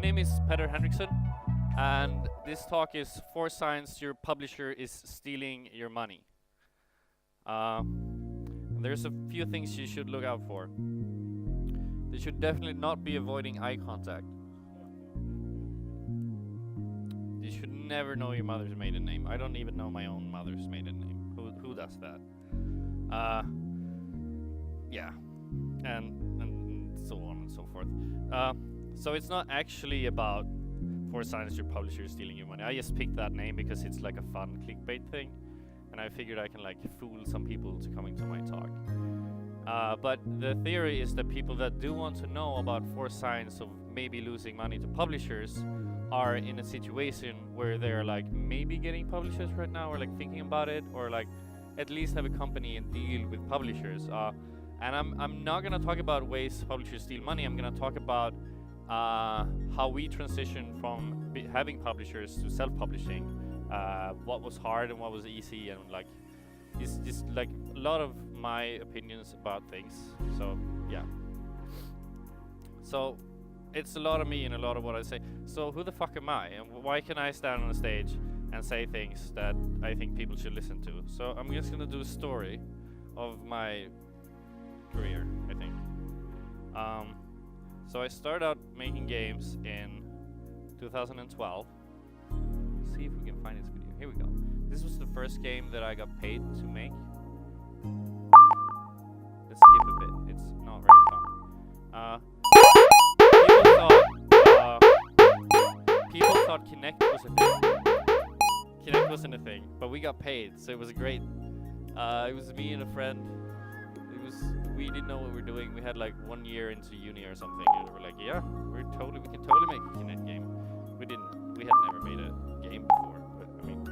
name is Henriksson, and this talk is 4 signs your publisher is stealing your money. There's a few things you should look out for. They should definitely not be avoiding eye contact. You should never know your mother's maiden name. I don't even know my own mother's maiden name. Who does that? Yeah, and so on and so forth. So it's not actually about 4 signs your publisher is stealing your money. I just picked that name because it's like a fun clickbait thing, and I figured I can like fool some people to coming to my talk. But the theory is that people that do want to know about 4 signs of maybe losing money to publishers are in a situation where they're like maybe getting publishers right now, or like thinking about it, or like at least have a company and deal with publishers. And I'm not gonna talk about ways publishers steal money. I'm gonna talk about how we transition from having publishers to self-publishing, what was hard and what was easy, and like it's just like a lot of my opinions about things. So yeah, so it's a lot of me and a lot of what I say. So who the fuck am I, and why can I stand on a stage and say things that I think people should listen to? So I'm just gonna do a story of my career, I think. So I started out making games in 2012. Let's see if we can find this video. Here we go. This was the first game that I got paid to make. Let's skip a bit. It's not very fun. People thought Kinect was a thing. Kinect wasn't a thing, but we got paid, so it was great. It was me and a friend. We didn't know what we were doing. We had like 1 year into uni or something, and we were like, yeah, we can totally make a Kinect game. We had never made a game before, but I mean,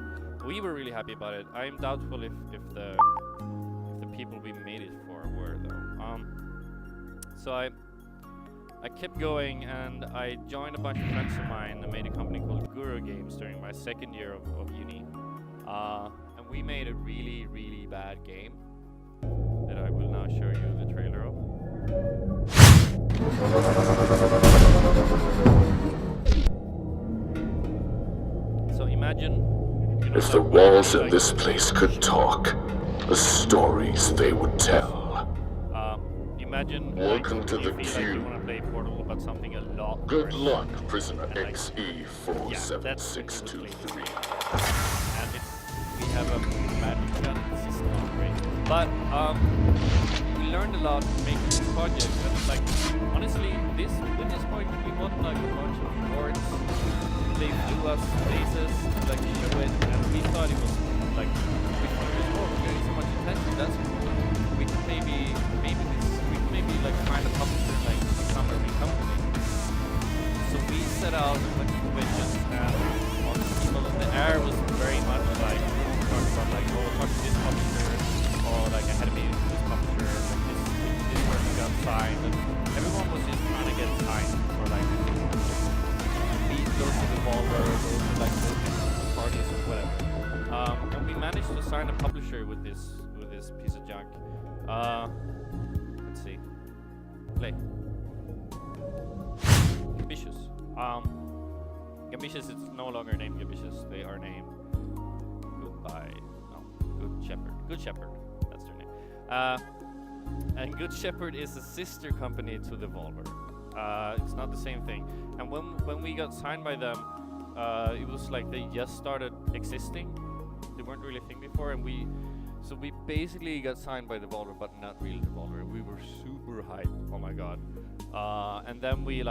we were really happy about it. I am doubtful if the people we made it for were though. So I kept going, and I joined a bunch of friends of mine and made a company called Guru Games during my 2nd year of uni. And we made a really, really bad game that I will now show you the trailer of. So imagine, if the walls in this place could talk, the stories they would tell. Imagine Welcome to the like queue. you want to play Portal about something a lot Good worse. luck, prisoner And, like, XE47623. And we have a magic gun. This is not great, but we learned a lot making this project. And like honestly, at this point we won like a bunch of awards. They flew us places to like show it, and we thought it was like we're getting so much attention. That's cool. We could maybe like find a publisher and like become a real company. So we set out a bunch of missions, and all the people in the air was very much like talking about like, oh, talk to this publisher, or like I had a meeting with this publisher, like this person got signed, and everyone was just trying to get signed for like go to the Volvo, go to like parties or whatever. And we managed to sign a publisher with this piece of junk. Let's see. Play. Ambitious. Ambitious is no longer named Ambitious. They are named Good Shepherd. Good Shepherd. That's their name. And Good Shepherd is a sister company to Devolver. It's not the same thing. And when we got signed by them, it was like they just started existing. They weren't really a thing before, and we basically got signed by Devolver, but not really Devolver. We were super hyped. Oh my god. And then we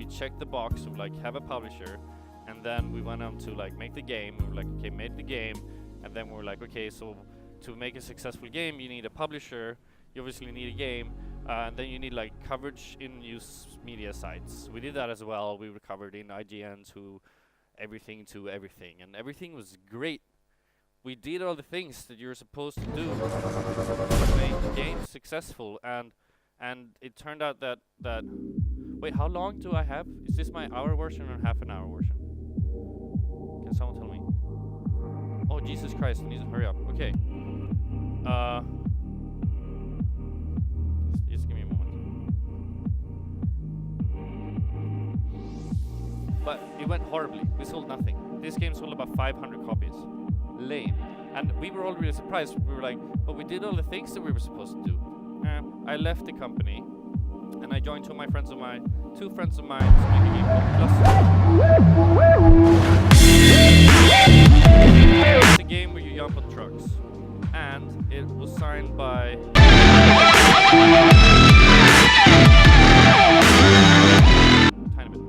checked the box of like have a publisher, and then we went on to like make the game. We were like, okay, made the game, and then we were like, okay, so to make a successful game, you need a publisher. You obviously need a game, and then you need like coverage in news media sites. We did that as well. We were covered in IGN to everything, and everything was great. We did all the things that you're supposed to do to make games successful, and it turned out that wait, how long do I have? Is this my hour version or half an hour version? Can someone tell me? Oh Jesus Christ, I need to hurry up. Okay. Just give me a moment. but it went horribly. We sold nothing. This game sold about 500 copies. Lame. And we were all really surprised. We were like, but we did all the things that we were supposed to do. I left the company, and I joined two friends of mine to make a game called Cluster. It's a game where you jump on trucks, and it was signed by tiny bit.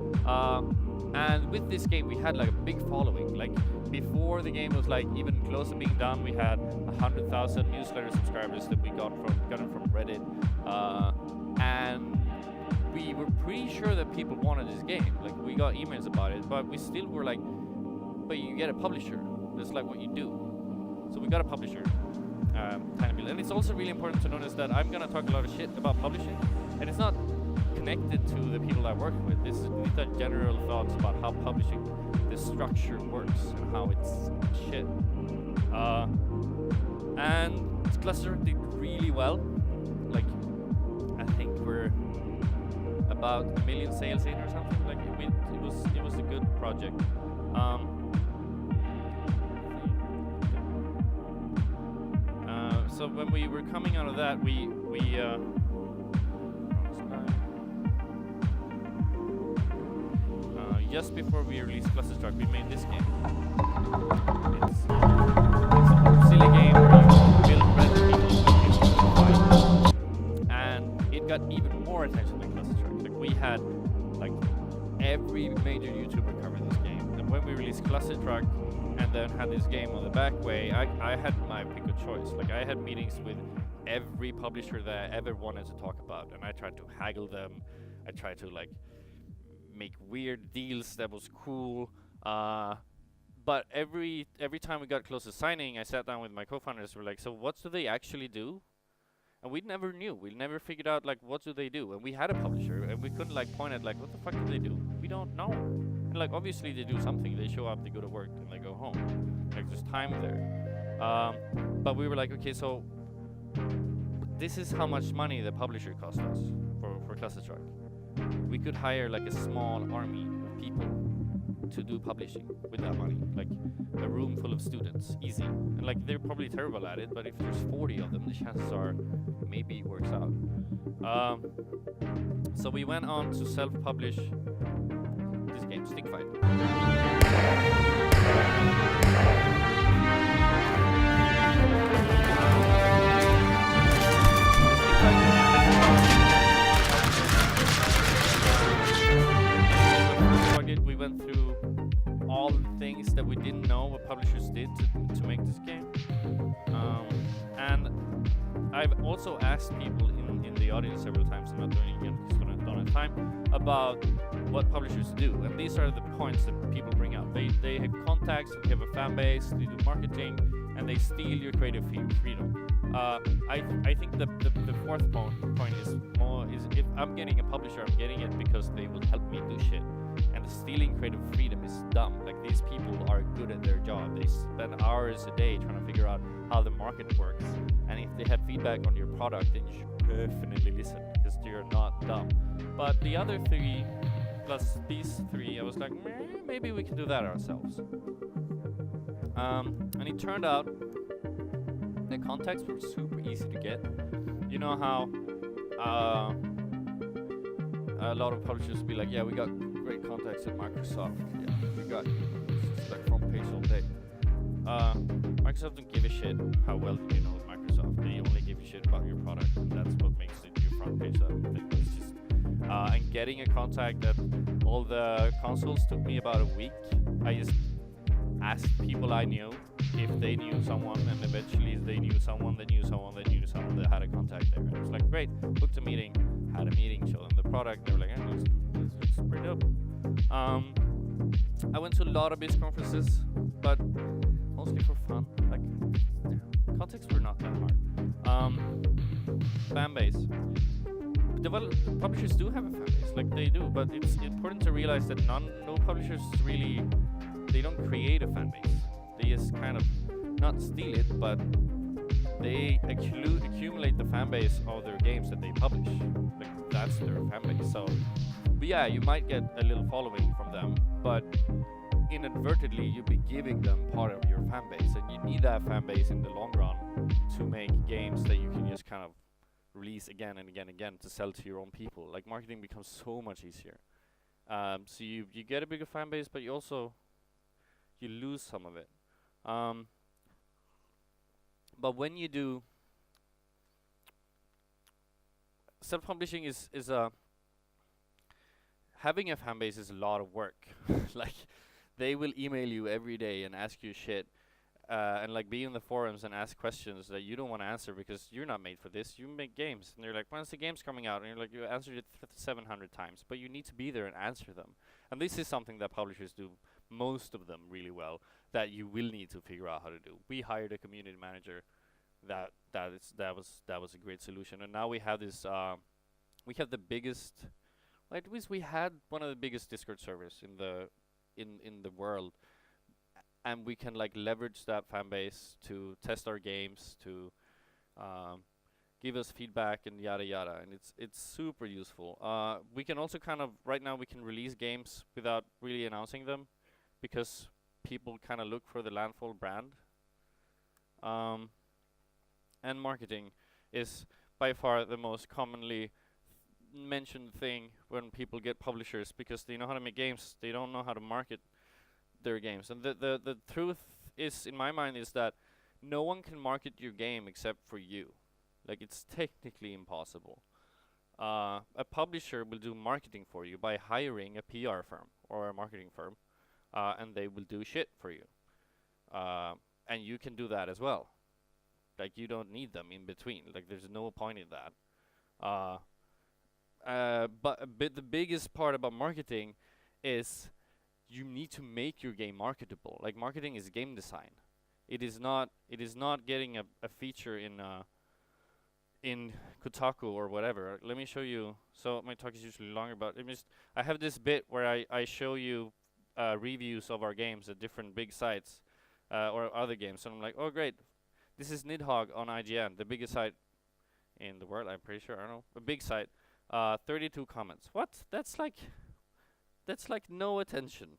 And with this game, we had like a big following. Like before the game was like even close to being done, we had 100,000 newsletter subscribers that we got from Reddit, and we were pretty sure that people wanted this game. Like we got emails about it, but we still were like, but you get a publisher. That's like what you do. So we got a publisher, tiny bit. And it's also really important to notice that I'm gonna talk a lot of shit about publishing, and it's not connected to the people I work with. These are general thoughts about how publishing, the structure works and how it's shit. And Cluster did really well. Like I think we're about 1 million sales in or something. Like it was a good project. So when we were coming out of that, just before we released Clusterstruck, we made this game. It's a silly game where you build red people and it got even more attention than Clusterstruck. Like we had like every major YouTuber covering this game. And when we released Clusterstruck and then had this game on the back way, I had my pick of choice. Like I had meetings with every publisher that I ever wanted to talk about, and I tried to haggle them. I tried to like make weird deals that was cool, but every time we got close to signing, I sat down with my co-founders. We're like, so what do they actually do? And we never knew. We never figured out like what do they do. And we had a publisher, and we couldn't like point at like what the fuck do they do? We don't know. And like obviously they do something. They show up, they go to work, and they go home. Like there's time there. But we were like, okay, so this is how much money the publisher cost us for Clusterstruck. We could hire like a small army of people to do publishing with that money, like a room full of students, easy. And like they're probably terrible at it, but if there's 40 of them, the chances are maybe it works out. So we went on to self-publish this game, Stick Fight. We went through all the things that we didn't know what publishers did to make this game. And I've also asked people in the audience several times, I'm not doing it again because we don't have time, about what publishers do. And these are the points that people bring up. They have contacts, they have a fan base, they do marketing, and they steal your creative freedom. I think the fourth point is if I'm getting a publisher, I'm getting it because they will help me do shit. And stealing creative freedom is dumb. Like these people are good at their job. They spend hours a day trying to figure out how the market works. And if they have feedback on your product, then you should definitely listen because you're not dumb. But the other three plus these three, I was like, maybe we can do that ourselves. And it turned out the contacts were super easy to get. You know how a lot of publishers will be like, yeah, we got great contacts at Microsoft. Yeah, we got it's like front page all day. Microsoft don't give a shit how well you know Microsoft. They only give a shit about your product, and that's what makes it your front page. It's just and getting a contact at all the consoles took me about a week. I just asked people I knew if they knew someone, and eventually they knew someone that knew someone that knew someone that had a contact there. And it was like, great, booked a meeting, had a meeting, showed them the product. They were like, it's pretty dope. I went to a lot of biz conferences, but mostly for fun. Like, contacts were not that hard. Fan base. Publishers do have a fan base, like they do, but it's important to realize that no publishers really, they don't create a fan base. They just kind of not steal it, but they accumulate the fan base of their games that they publish. Like that's their fan base. So But yeah, you might get a little following from them, but inadvertently you'll be giving them part of your fan base, and you need that fan base in the long run to make games that you can just kind of release again and again and again to sell to your own people. Like, marketing becomes so much easier. So you get a bigger fan base, but you also lose some of it. But when you do self-publishing is having a fan base is a lot of work. Like, they will email you every day and ask you shit, and like be in the forums and ask questions that you don't want to answer because you're not made for this. You make games, and they're like, "When's the game's coming out?" And you're like, "You answered it 700 times," but you need to be there and answer them. And this is something that publishers do, most of them, really well, that you will need to figure out how to do. We hired a community manager. That was a great solution, and now we have this. We have the biggest. Well, at least we had one of the biggest Discord servers in the world, and we can like leverage that fan base to test our games, to give us feedback and yada yada, and it's super useful. We can also kind of right now we can release games without really announcing them, because people kind of look for the Landfall brand. And marketing is by far the most commonly mentioned thing when people get publishers, because they know how to make games, they don't know how to market their games. And the truth is, in my mind, is that no one can market your game except for you. Like, it's technically impossible. A publisher will do marketing for you by hiring a PR firm or a marketing firm, and they will do shit for you. And you can do that as well. Like, you don't need them in between. Like, there's no point in that. But the biggest part about marketing is you need to make your game marketable. Like, marketing is game design. It is not getting a feature in Kotaku or whatever. Let me show you. So my talk is usually longer, but I have this bit where I show you reviews of our games at different big sites or other games. And I'm like, oh great. This is Nidhogg on IGN, the biggest site in the world, I'm pretty sure. I don't know, a big site. 32 comments. What? That's like no attention.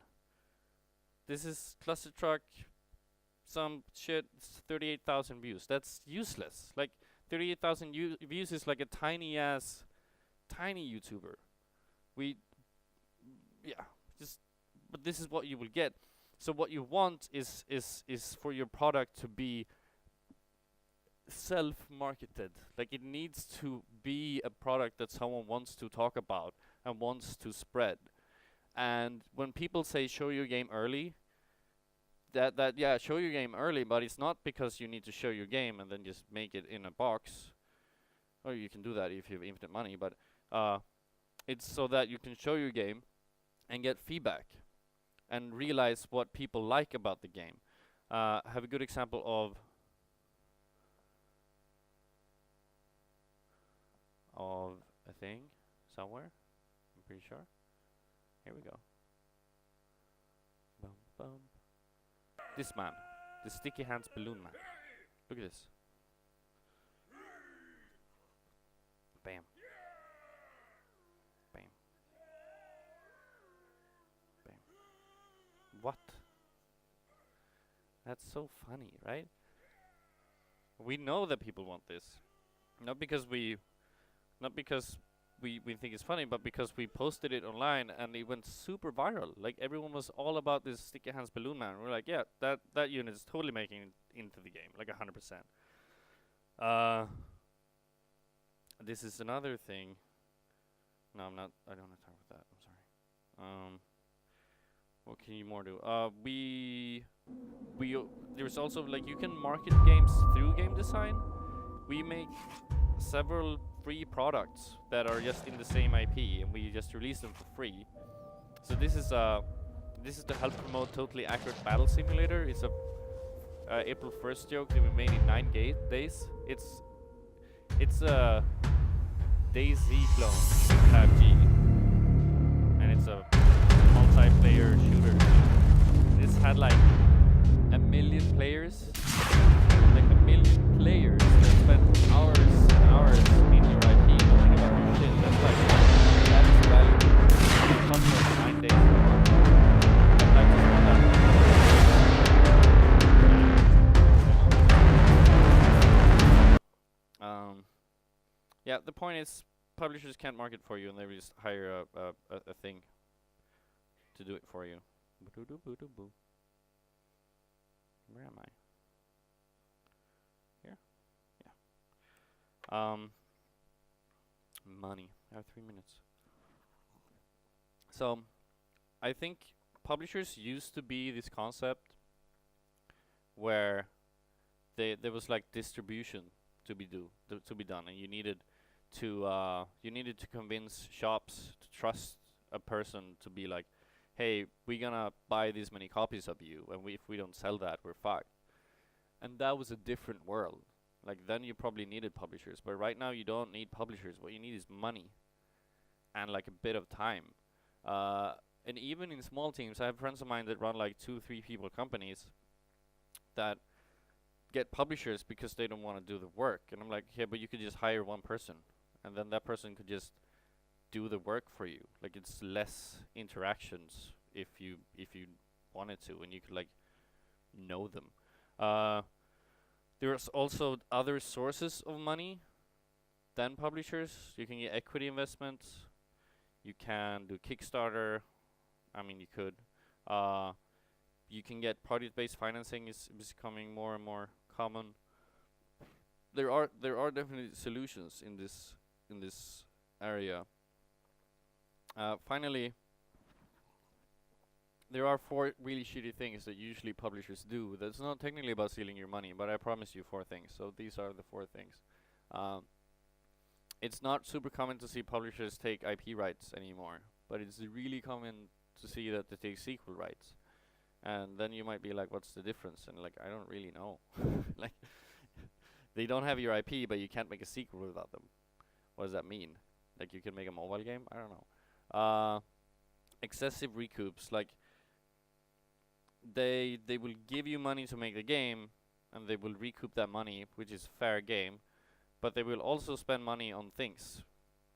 This is Cluster Truck, some shit. 38,000 views. That's useless. Like, 38,000 views is like a tiny YouTuber. But this is what you will get. So what you want is for your product to be self-marketed. Like, it needs to be a product that someone wants to talk about and wants to spread. And when people say show your game early, yeah, show your game early, but it's not because you need to show your game and then just make it in a box. Or you can do that if you have infinite money, but it's so that you can show your game and get feedback and realize what people like about the game. Have a good example of a thing somewhere. I'm pretty sure. Here we go. Bum, bum. This man, the sticky hands balloon man. Look at this. Bam. Bam. Bam. What? That's so funny, right? We know that people want this. Not because we think it's funny, but because we posted it online and it went super viral. Like, everyone was all about this sticky hands balloon man. We're like, yeah, that unit is totally making it into the game, like 100%. This is another thing. No, I'm not. I don't have time for that. I'm sorry. What can you more do? There's also, like, you can market games through game design. We make several free products that are just in the same IP, and we just release them for free. So this is to help promote Totally Accurate Battle Simulator. It's a April 1st joke that we made in 9 days. It's a DayZ clone in 5G, and it's a multiplayer shooter. This had like 1 million players. Like 1 million players that spent hours and hours in your IP knowing about your shit. That's like, that is valuable. Yeah, the point is publishers can't market for you, and they just hire a thing to do it for you. Boo-doo-doo-boo-doo-boo. Where am I? Here? Yeah. Money. I have 3 minutes. So, I think publishers used to be this concept where there was like distribution to be done, and you needed to convince shops to trust a person to be like, hey, we're gonna buy these many copies of you, and if we don't sell that, we're fucked. And that was a different world. Like, then you probably needed publishers, but right now you don't need publishers. What you need is money and like a bit of time. And even in small teams, I have friends of mine that run like 2-3 people companies that get publishers because they don't want to do the work. And I'm like, yeah, but you could just hire one person, and then that person could just do the work for you. Like, it's less interactions if you wanted to, and you could like know them. There's also other sources of money than publishers. You can get equity investments. You can do Kickstarter. I mean, you could. You can get project-based financing is becoming more and more common. There are definitely solutions in this area. Finally, there are 4 really shitty things that usually publishers do. That's not technically about stealing your money, but I promised you 4 things. So these are the 4 things. It's not super common to see publishers take IP rights anymore, but it's really common to see that they take sequel rights. And then you might be like, what's the difference? And like, I don't really know. Like, they don't have your IP, but you can't make a sequel without them. What does that mean? Like, you can make a mobile game? I don't know. Excessive recoups. Like, they will give you money to make the game, and they will recoup that money, which is fair game. But they will also spend money on things,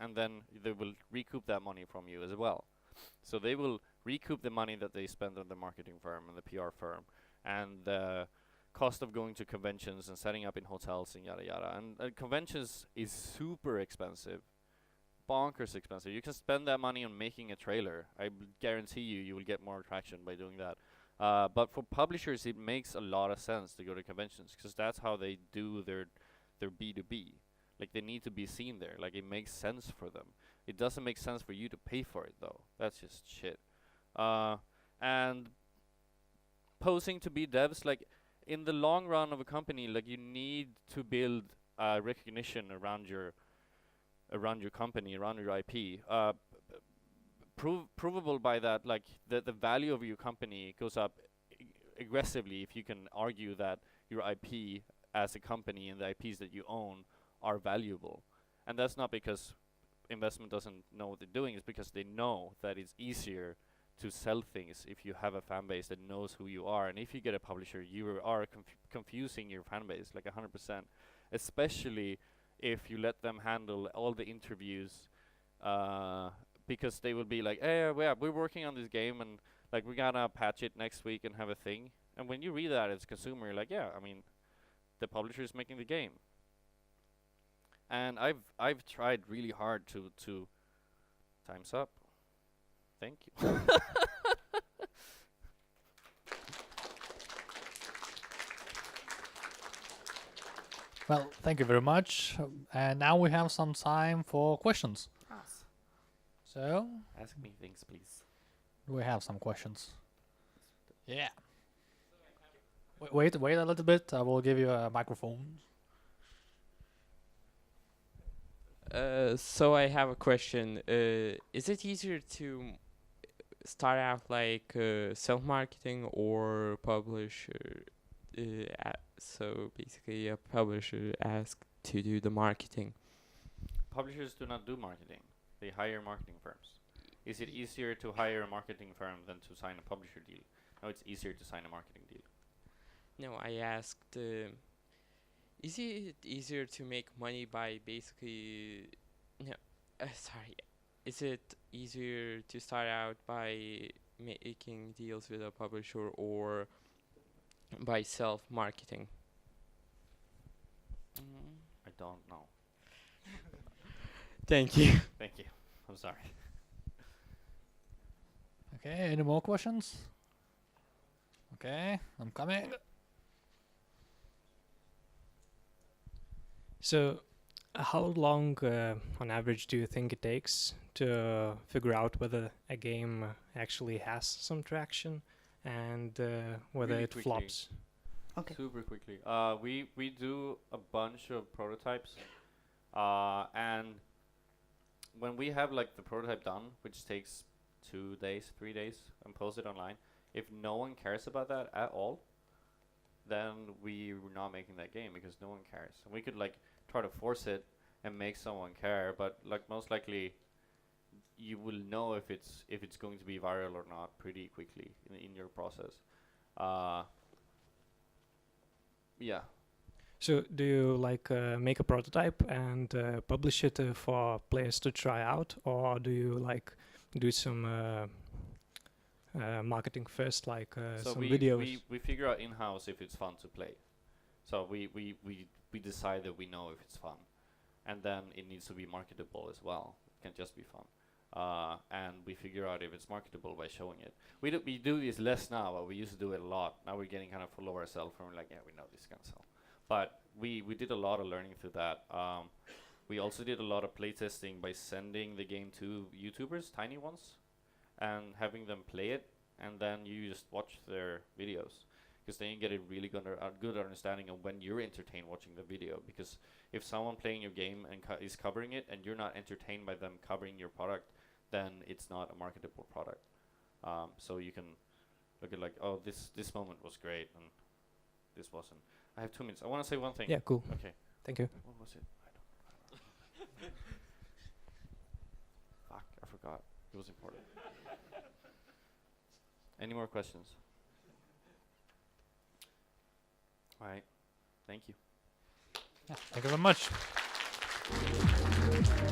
and then they will recoup that money from you as well. So they will recoup the money that they spend on the marketing firm and the PR firm, and the cost of going to conventions and setting up in hotels and yada yada. And conventions is super expensive, bonkers expensive. You can spend that money on making a trailer. I guarantee you will get more traction by doing that. But for publishers, it makes a lot of sense to go to conventions, because that's how they do their B2B. Like, they need to be seen there. Like, it makes sense for them. It doesn't make sense for you to pay for it, though. That's just shit. And posing to be devs, like, in the long run of a company, like, you need to build recognition around your company, around your IP. Provable by that, like, the value of your company goes up aggressively if you can argue that your IP as a company and the IPs that you own are valuable. And that's not because investment doesn't know what they're doing, it's because they know that it's easier to sell things if you have a fan base that knows who you are. And if you get a publisher, you are confusing your fan base like 100%, especially if you let them handle all the interviews, because they will be like, hey, we're working on this game, and like, we're gonna patch it next week and have a thing. And when you read that as a consumer, you're like, yeah, I mean, the publisher is making the game. And I've tried really hard to time's up. Thank you. Well, thank you very much. And now we have some time for questions. Yes. So, Ask me things, please. we have some questions. Yeah. Wait a little bit. I will give you a microphone. So I have a question. Is it easier to start out like self-marketing or publisher? So basically, a publisher asks to do the marketing. Publishers do not do marketing. They hire marketing firms. Is it easier to hire a marketing firm than to sign a publisher deal? No, it's easier to sign a marketing deal. No, I asked, is it easier to make money by basically, no, sorry, is it easier to start out by making deals with a publisher or by self-marketing? I don't know. Thank you. Thank you. I'm sorry. Okay, any more questions? Okay, I'm coming. So, how long, on average, do you think it takes to figure out whether a game actually has some traction and whether Really it quickly. flops? Okay. Super quickly. We do a bunch of prototypes, and when we have like the prototype done, which takes 2 days, 3 days, and post it online, if no one cares about that at all, then we're not making that game because no one cares. And we could like try to force it and make someone care, but like most likely you will know if it's going to be viral or not pretty quickly in your process. Yeah. So, do you like make a prototype and publish it for players to try out, or do you like do some marketing first, like So some we, videos? we figure out in-house if it's fun to play. So we decide that we know if it's fun, and then it needs to be marketable as well. It can't just be fun. And we figure out if it's marketable by showing it. We do this less now, but we used to do it a lot. Now we're getting kind of full of ourselves, and we're like, yeah, we know this is gonna sell. But we did a lot of learning through that. We also did a lot of playtesting by sending the game to YouTubers, tiny ones, and having them play it, and then you just watch their videos, because then you get a really good understanding of when you're entertained watching the video. Because if someone playing your game and is covering it, and you're not entertained by them covering your product, then it's not a marketable product. So you can look at like, oh, this moment was great, and this wasn't. I have 2 minutes. I want to say one thing. Yeah, cool. Okay. Thank you. What was it? I don't Fuck, I forgot. It was important. Any more questions? All right. Thank you. Yeah, thank you very much.